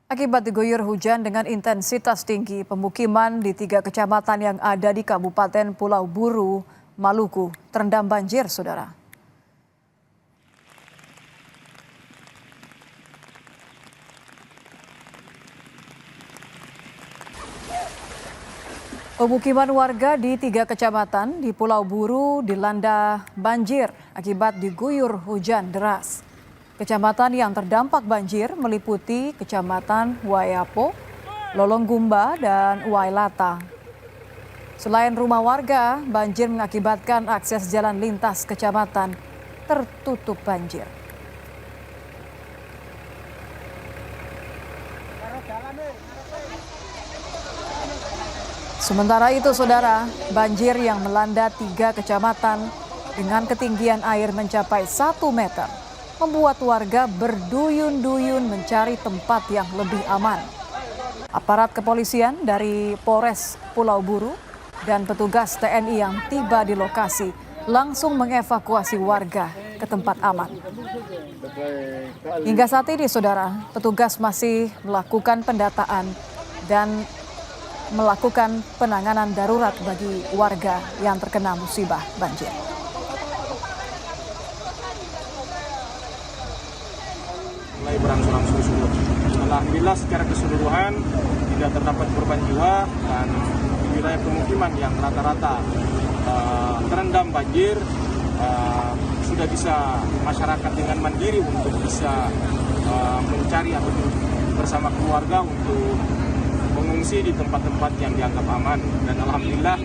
Akibat diguyur hujan dengan intensitas tinggi, pemukiman di 3 kecamatan yang ada di Kabupaten Pulau Buru, Maluku, terendam banjir, saudara. Pemukiman warga di 3 kecamatan di Pulau Buru dilanda banjir akibat diguyur hujan deras. Kecamatan yang terdampak banjir meliputi Kecamatan Wayapo, Lolonggumba, dan Wailata. Selain rumah warga, banjir mengakibatkan akses jalan lintas kecamatan tertutup banjir. Sementara itu, saudara, banjir yang melanda 3 kecamatan dengan ketinggian air mencapai 1 meter membuat warga berduyun-duyun mencari tempat yang lebih aman. Aparat kepolisian dari Polres Pulau Buru dan petugas TNI yang tiba di lokasi langsung mengevakuasi warga ke tempat aman. Hingga saat ini, saudara, petugas masih melakukan pendataan dan melakukan penanganan darurat bagi warga yang terkena musibah banjir. Mulai berangsur-angsur surut. Alhamdulillah secara keseluruhan tidak terdapat korban jiwa dan di wilayah pemukiman yang rata-rata terendam banjir sudah bisa masyarakat dengan mandiri untuk bisa mencari atau bersama keluarga untuk mengungsi di tempat-tempat yang dianggap aman. Dan alhamdulillah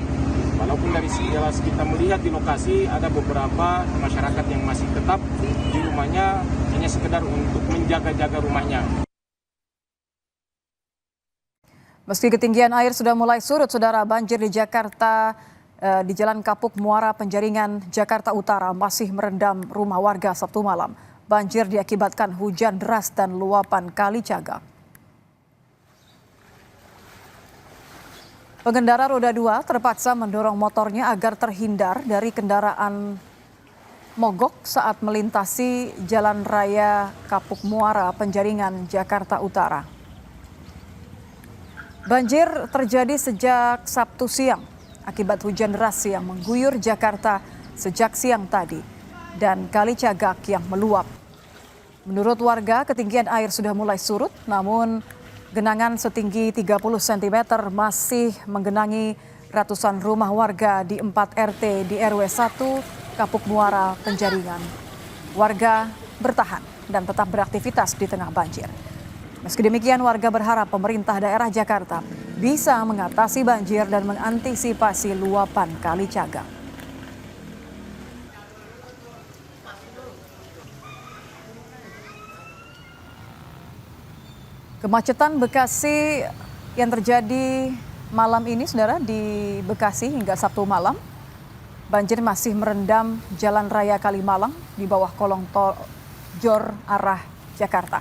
walaupun dari sekilas kita melihat di lokasi ada beberapa masyarakat yang masih tetap di rumahnya hanya sekedar untuk menjaga-jaga rumahnya. Meski ketinggian air sudah mulai surut, saudara, banjir di Jakarta di Jalan Kapuk Muara Penjaringan, Jakarta Utara masih merendam rumah warga Sabtu malam. Banjir diakibatkan hujan deras dan luapan Kali Cagak. Pengendara roda 2 terpaksa mendorong motornya agar terhindar dari kendaraan mogok saat melintasi Jalan Raya Kapuk Muara Penjaringan, Jakarta Utara. Banjir terjadi sejak Sabtu siang akibat hujan deras yang mengguyur Jakarta sejak siang tadi dan Kali Cagak yang meluap. Menurut warga, ketinggian air sudah mulai surut, namun genangan setinggi 30 cm masih menggenangi ratusan rumah warga di 4 RT di RW 1 Kapuk Muara Penjaringan. Warga bertahan dan tetap beraktivitas di tengah banjir. Meski demikian, warga berharap pemerintah daerah Jakarta bisa mengatasi banjir dan mengantisipasi luapan Kali Cagak. Kemacetan Bekasi yang terjadi malam ini, saudara, di Bekasi hingga Sabtu malam. Banjir masih merendam Jalan Raya Kalimalang di bawah kolong tol Jor arah Jakarta.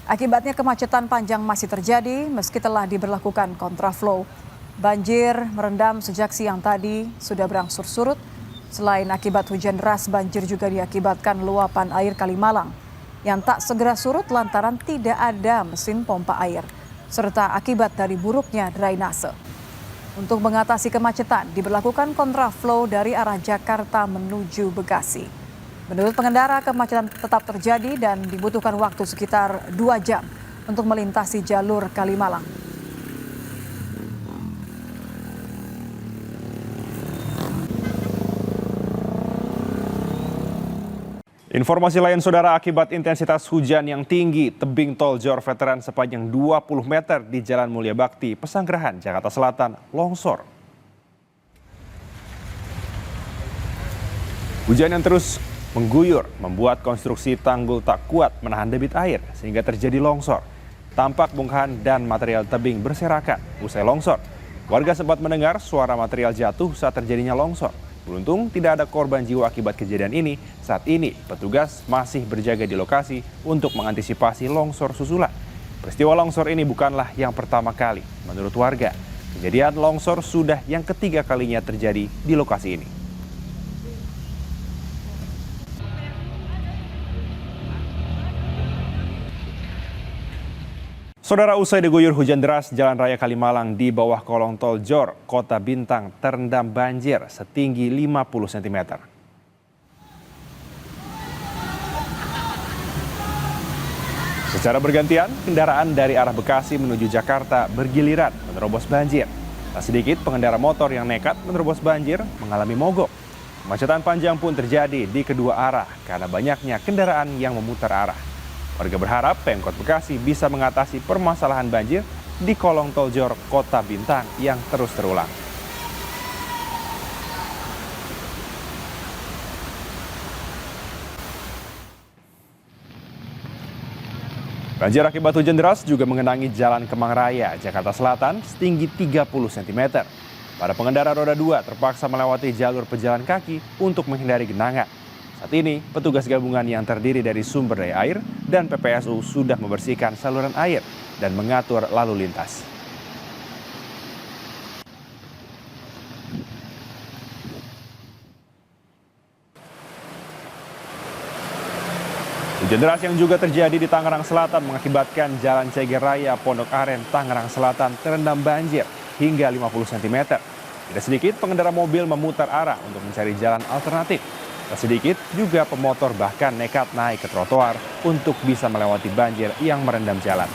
Akibatnya kemacetan panjang masih terjadi meski telah diberlakukan kontraflow. Banjir merendam sejak siang tadi sudah berangsur surut. Selain akibat hujan deras, banjir juga diakibatkan luapan air Kalimalang yang tak segera surut lantaran tidak ada mesin pompa air, serta akibat dari buruknya drainase. Untuk mengatasi kemacetan, diberlakukan kontraflow dari arah Jakarta menuju Bekasi. Menurut pengendara, kemacetan tetap terjadi dan dibutuhkan waktu sekitar 2 jam untuk melintasi jalur Kalimalang. Informasi lain, saudara, akibat intensitas hujan yang tinggi, tebing tol Jor Veteran sepanjang 20 meter di Jalan Mulia Bakti, Pesanggerahan, Jakarta Selatan, longsor. Hujan yang terus mengguyur membuat konstruksi tanggul tak kuat menahan debit air sehingga terjadi longsor. Tampak bongkahan dan material tebing berserakan. Usai longsor, warga sempat mendengar suara material jatuh saat terjadinya longsor. Beruntung tidak ada korban jiwa akibat kejadian ini. Saat ini petugas masih berjaga di lokasi untuk mengantisipasi longsor susulan. Peristiwa longsor ini bukanlah yang pertama kali. Menurut warga, kejadian longsor sudah yang ketiga kalinya terjadi di lokasi ini. Saudara, usai diguyur hujan deras, Jalan Raya Kalimalang di bawah kolong tol Jor, Kota Bintang terendam banjir setinggi 50 cm. Secara bergantian, kendaraan dari arah Bekasi menuju Jakarta bergiliran menerobos banjir. Tak sedikit pengendara motor yang nekat menerobos banjir mengalami mogok. Kemacetan panjang pun terjadi di kedua arah karena banyaknya kendaraan yang memutar arah. Warga berharap Pemkot Bekasi bisa mengatasi permasalahan banjir di kolong tol Jor, Kota Bintang yang terus terulang. Banjir akibat hujan deras juga mengenangi Jalan Kemang Raya, Jakarta Selatan setinggi 30 cm. Para pengendara roda 2 terpaksa melewati jalur pejalan kaki untuk menghindari genangan. Saat ini, petugas gabungan yang terdiri dari sumber daya air dan PPSU sudah membersihkan saluran air dan mengatur lalu lintas. Hujan deras yang juga terjadi di Tangerang Selatan mengakibatkan Jalan Ceger Raya, Pondok Aren, Tangerang Selatan terendam banjir hingga 50 cm. Tidak sedikit pengendara mobil memutar arah untuk mencari jalan alternatif. Tak sedikit juga pemotor bahkan nekat naik ke trotoar untuk bisa melewati banjir yang merendam jalan.